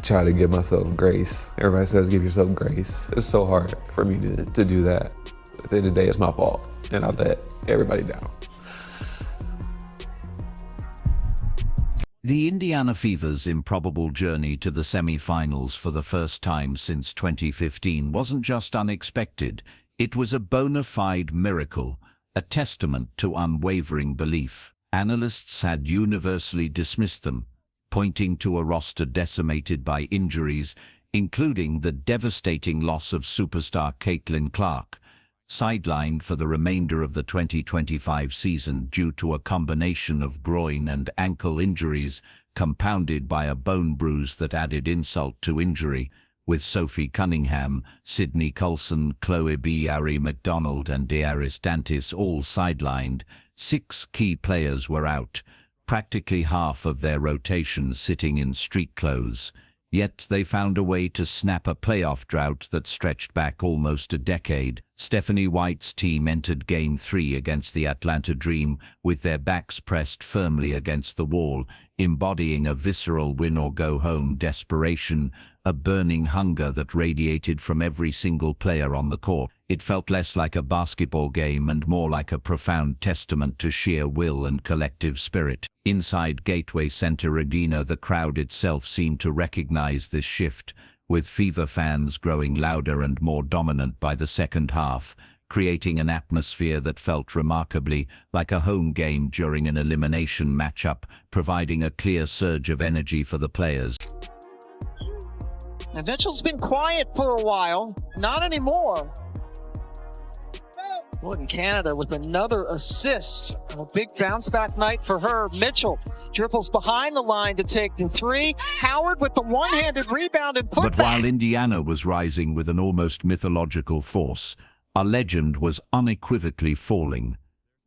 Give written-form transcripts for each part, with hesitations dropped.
try to give myself grace. Everybody says give yourself grace. It's so hard for me to do that. At the end of the day, it's my fault, and I let everybody down. The Indiana Fever's improbable journey to the semi-finals for the first time since 2015 wasn't just unexpected, it was a bona fide miracle, a testament to unwavering belief. Analysts had universally dismissed them, pointing to a roster decimated by injuries, including the devastating loss of superstar Caitlin Clark, sidelined for the remainder of the 2025 season due to a combination of groin and ankle injuries compounded by a bone bruise that added insult to injury, with Sophie Cunningham, Sydney Coulson, Wnba, Ari McDonald and Deiris Dantis all sidelined. 6 key players were out, practically half of their rotation sitting in street clothes. Yet they found a way to snap a playoff drought that stretched back almost a decade. Stephanie White's team entered Game 3 against the Atlanta Dream with their backs pressed firmly against the wall, embodying a visceral win-or-go-home desperation, a burning hunger that radiated from every single player on the court. It felt less like a basketball game and more like a profound testament to sheer will and collective spirit. Inside Gateway Center Arena, the crowd itself seemed to recognize this shift, with Fever fans growing louder and more dominant by the second half, creating an atmosphere that felt remarkably like a home game during an elimination matchup, providing a clear surge of energy for the players. And Mitchell's been quiet for a while, not anymore. Jordan Canada with another assist. A big bounce back night for her. Mitchell dribbles behind the line to take the 3. Howard with the one-handed rebound and putback. But while Indiana was rising with an almost mythological force, a legend was unequivocally falling.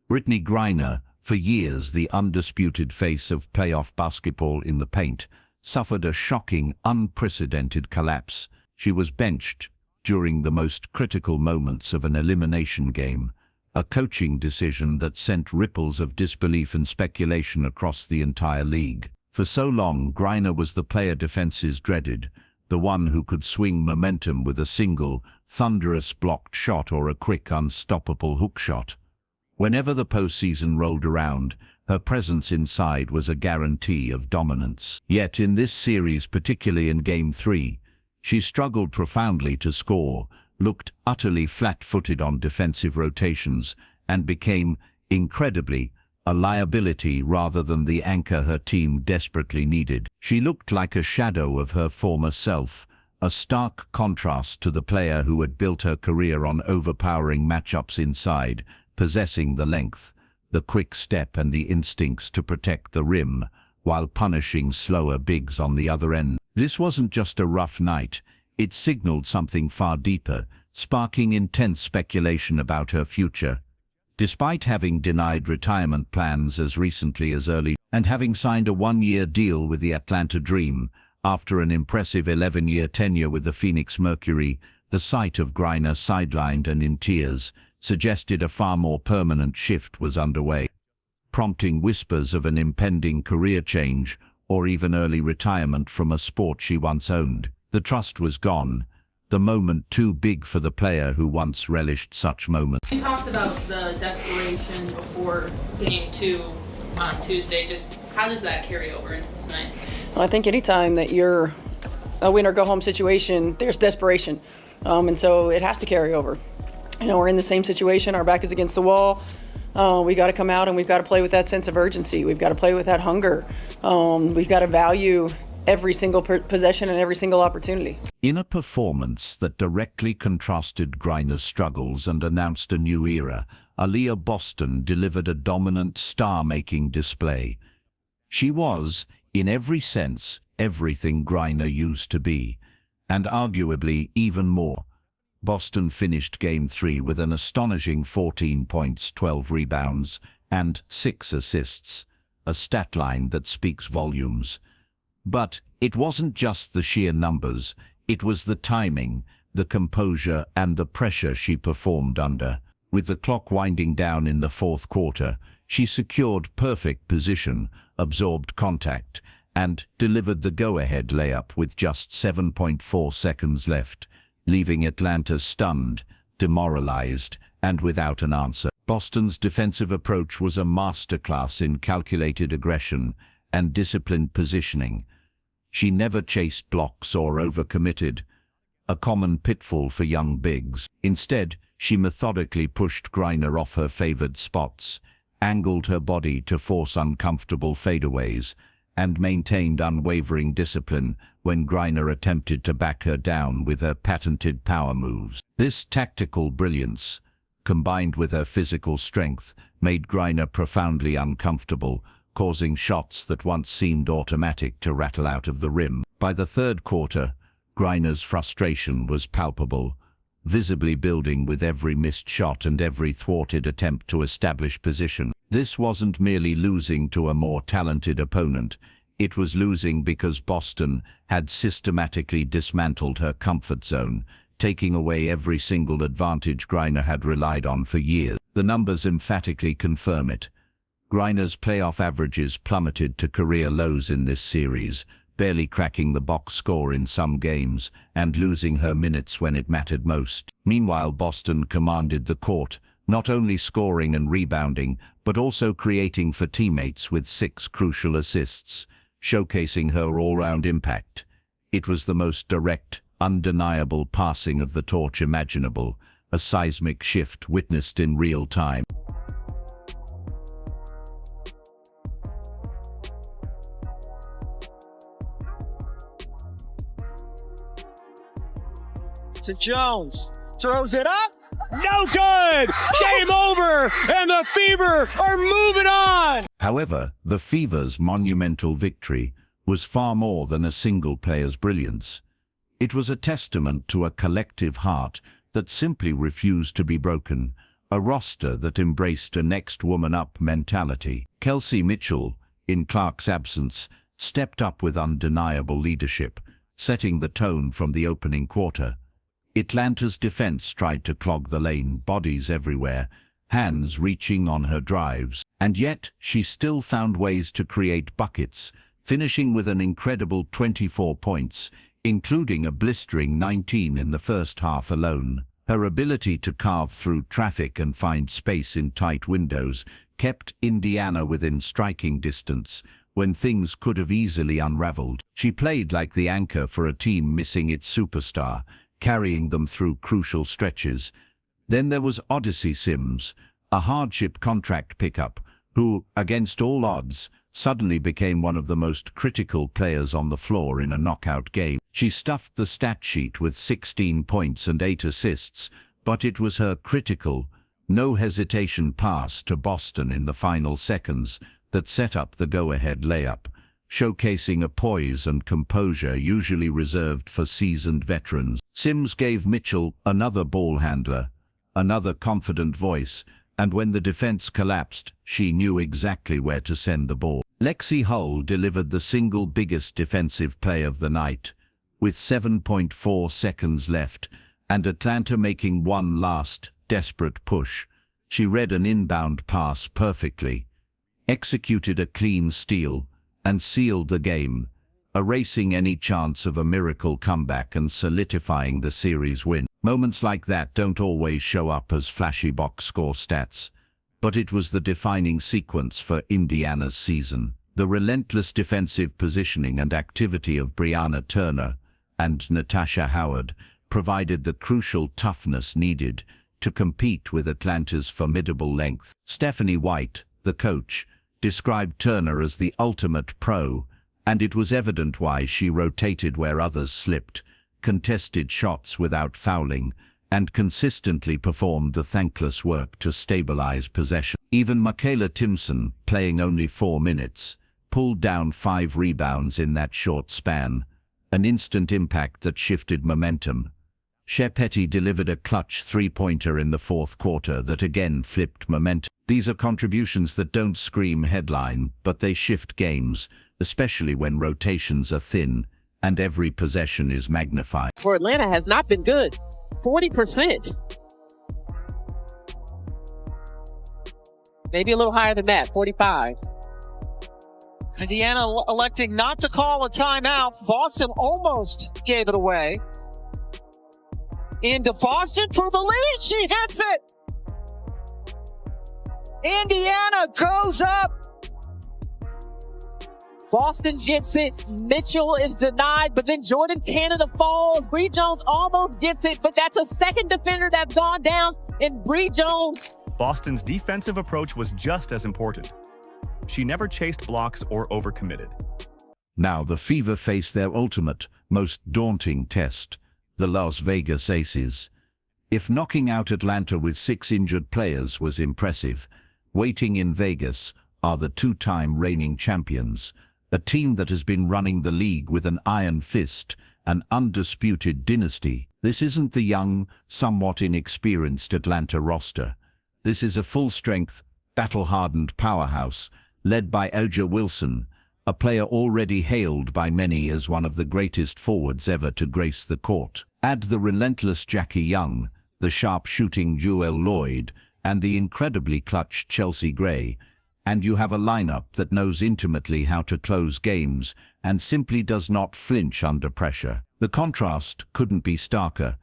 Brittney Griner, for years the undisputed face of playoff basketball in the paint, suffered a shocking, unprecedented collapse. She was benched during the most critical moments of an elimination game, a coaching decision that sent ripples of disbelief and speculation across the entire league. For so long, Griner was the player defenses dreaded, the one who could swing momentum with a single, thunderous blocked shot or a quick, unstoppable hook shot. Whenever the postseason rolled around, her presence inside was a guarantee of dominance. Yet in this series, particularly in Game 3, she struggled profoundly to score, looked utterly flat-footed on defensive rotations, and became, incredibly, a liability rather than the anchor her team desperately needed. She looked like a shadow of her former self, a stark contrast to the player who had built her career on overpowering matchups inside, possessing the length, the quick step and the instincts to protect the rim, while punishing slower bigs on the other end. This wasn't just a rough night, it signaled something far deeper, sparking intense speculation about her future. Despite having denied retirement plans as recently as early and having signed a 1-year deal with the Atlanta Dream, after an impressive 11-year tenure with the Phoenix Mercury, the sight of Griner sidelined and in tears suggested a far more permanent shift was underway, prompting whispers of an impending career change or even early retirement from a sport she once owned. The trust was gone, the moment too big for the player who once relished such moments. We talked about the desperation before Game 2 on Tuesday. Just how does that carry over into tonight? Well, I think anytime that you're a win or go home situation, there's desperation. And so it has to carry over. You know, we're in the same situation, our back is against the wall. We got to come out and we've got to play with that sense of urgency. We've got to play with that hunger. We've got to value every single possession and every single opportunity. In a performance that directly contrasted Griner's struggles and announced a new era, Aaliyah Boston delivered a dominant, star-making display. She was, in every sense, everything Griner used to be, and arguably even more. Boston finished Game 3 with an astonishing 14 points, 12 rebounds, and 6 assists, a stat line that speaks volumes. But it wasn't just the sheer numbers, it was the timing, the composure, and the pressure she performed under. With the clock winding down in the fourth quarter, she secured perfect position, absorbed contact, and delivered the go-ahead layup with just 7.4 seconds left, leaving Atlanta stunned, demoralized, and without an answer. Boston's defensive approach was a masterclass in calculated aggression and disciplined positioning. She never chased blocks or overcommitted, a common pitfall for young bigs. Instead, she methodically pushed Griner off her favored spots, angled her body to force uncomfortable fadeaways, and maintained unwavering discipline when Griner attempted to back her down with her patented power moves. This tactical brilliance, combined with her physical strength, made Griner profoundly uncomfortable, causing shots that once seemed automatic to rattle out of the rim. By the third quarter, Griner's frustration was palpable, visibly building with every missed shot and every thwarted attempt to establish position. This wasn't merely losing to a more talented opponent, it was losing because Boston had systematically dismantled her comfort zone, taking away every single advantage Griner had relied on for years. The numbers emphatically confirm it. Griner's playoff averages plummeted to career lows in this series, barely cracking the box score in some games and losing her minutes when it mattered most. Meanwhile, Boston commanded the court, not only scoring and rebounding, but also creating for teammates with 6 crucial assists, showcasing her all-round impact. It was the most direct, undeniable passing of the torch imaginable, a seismic shift witnessed in real time. To Jones, throws it up, no good! Game over, and the Fever are moving on! However, the Fever's monumental victory was far more than a single player's brilliance. It was a testament to a collective heart that simply refused to be broken, a roster that embraced a next woman up mentality. Kelsey Mitchell, in Clark's absence, stepped up with undeniable leadership, setting the tone from the opening quarter. Atlanta's defense tried to clog the lane, bodies everywhere, hands reaching on her drives, and yet she still found ways to create buckets, finishing with an incredible 24 points, including a blistering 19 in the first half alone. Her ability to carve through traffic and find space in tight windows kept Indiana within striking distance when things could have easily unraveled. She played like the anchor for a team missing its superstar, carrying them through crucial stretches. Then there was Odyssey Sims, a hardship contract pickup, who, against all odds, suddenly became one of the most critical players on the floor in a knockout game. She stuffed the stat sheet with 16 points and 8 assists, but it was her critical, no-hesitation pass to Boston in the final seconds that set up the go-ahead layup, showcasing a poise and composure usually reserved for seasoned veterans. Sims gave Mitchell another ball handler, another confident voice, and when the defense collapsed, she knew exactly where to send the ball. Lexi Hull delivered the single biggest defensive play of the night, with 7.4 seconds left, and Atlanta making one last, desperate push. She read an inbound pass perfectly, executed a clean steal, and sealed the game, erasing any chance of a miracle comeback and solidifying the series win. Moments like that don't always show up as flashy box score stats, but it was the defining sequence for Indiana's season. The relentless defensive positioning and activity of Brianna Turner and Natasha Howard provided the crucial toughness needed to compete with Atlanta's formidable length. Stephanie White, the coach, described Turner as the ultimate pro, and it was evident why. She rotated where others slipped, contested shots without fouling, and consistently performed the thankless work to stabilize possession. Even Michaela Timpson, playing only 4 minutes, pulled down 5 rebounds in that short span, an instant impact that shifted momentum. Shepetty delivered a clutch 3-pointer in the fourth quarter that again flipped momentum. These are contributions that don't scream headline, but they shift games, especially when rotations are thin and every possession is magnified. For Atlanta has not been good. 40%. Maybe a little higher than that, 45. Indiana electing not to call a timeout. Boston almost gave it away. Into Boston for the lead. She hits it. Indiana goes up. Boston gets it. Mitchell is denied, but then Jordan Canada falls. Bree Jones almost gets it, but that's a second defender that's gone down, and Bree Jones. Boston's defensive approach was just as important. She never chased blocks or overcommitted. Now the Fever face their ultimate, most daunting test, the Las Vegas Aces. If knocking out Atlanta with 6 injured players was impressive, waiting in Vegas are the two-time reigning champions, a team that has been running the league with an iron fist, an undisputed dynasty. This isn't the young, somewhat inexperienced Atlanta roster. This is a full-strength, battle-hardened powerhouse, led by A'ja Wilson, a player already hailed by many as one of the greatest forwards ever to grace the court. Add the relentless Jackie Young, the sharp-shooting Jewel Lloyd, and the incredibly clutch Chelsea Gray, and you have a lineup that knows intimately how to close games and simply does not flinch under pressure. The contrast couldn't be starker.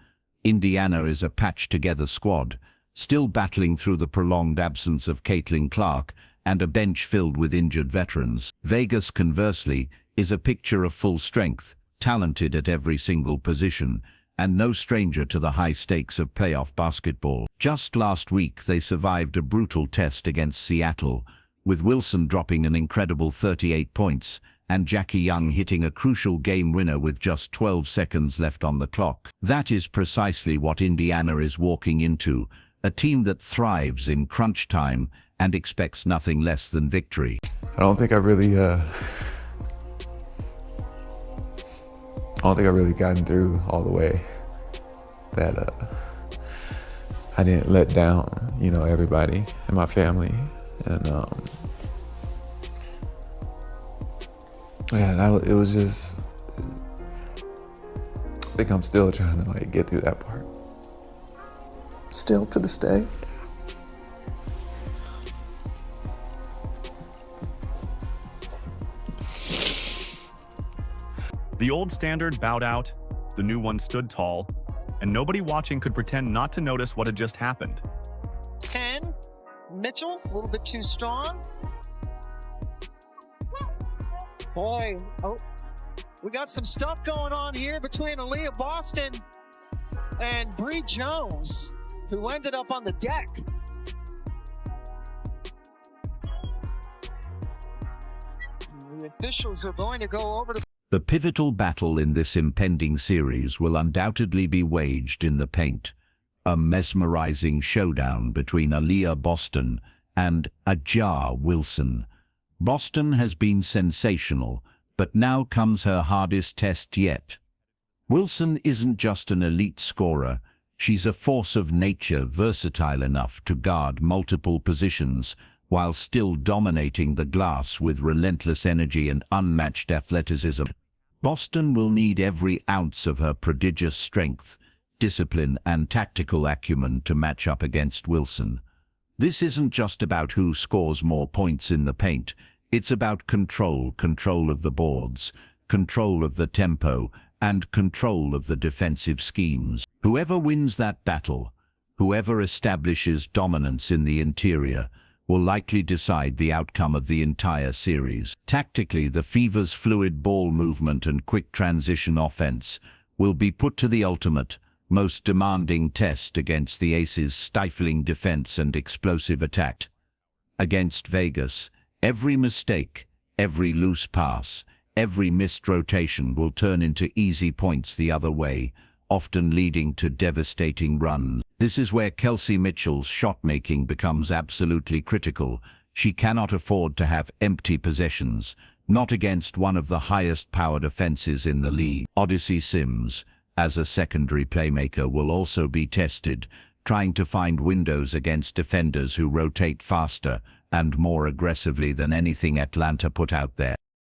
Indiana is a patched-together squad, still battling through the prolonged absence of Caitlin Clark and a bench filled with injured veterans. Vegas, conversely, is a picture of full strength, talented at every single position, and no stranger to the high stakes of playoff basketball. Just last week, they survived a brutal test against Seattle, with Wilson dropping an incredible 38 points and Jackie Young hitting a crucial game winner with just 12 seconds left on the clock. That is precisely what Indiana is walking into, a team that thrives in crunch time and expects nothing less than victory. I don't think I've really gotten through all the way that I didn't let down, everybody in my family. And it was just, I think I'm still trying to get through that part. Still to this day. The old standard bowed out, the new one stood tall, and nobody watching could pretend not to notice what had just happened. 10. Mitchell, a little bit too strong. Boy, we got some stuff going on here between Aaliyah Boston and Bree Jones, who ended up on the deck. The officials are going to go over to The pivotal battle in this impending series will undoubtedly be waged in the paint. A mesmerizing showdown between Aaliyah Boston and A'ja Wilson. Boston has been sensational, but now comes her hardest test yet. Wilson isn't just an elite scorer, she's a force of nature versatile enough to guard multiple positions while still dominating the glass with relentless energy and unmatched athleticism. Boston will need every ounce of her prodigious strength, discipline and tactical acumen to match up against Wilson. This isn't just about who scores more points in the paint, it's about control of the boards, control of the tempo, and control of the defensive schemes. Whoever wins that battle, whoever establishes dominance in the interior, will likely decide the outcome of the entire series. Tactically, the Fever's fluid ball movement and quick transition offense will be put to the ultimate, most demanding test against the Aces' stifling defense and explosive attack. Against Vegas, every mistake, every loose pass, every missed rotation will turn into easy points the other way, often leading to devastating runs. This is where Kelsey Mitchell's shot-making becomes absolutely critical. She cannot afford to have empty possessions, not against one of the highest-powered offenses in the league. Odyssey Sims, as a secondary playmaker, will also be tested, trying to find windows against defenders who rotate faster and more aggressively than anything Atlanta put out there.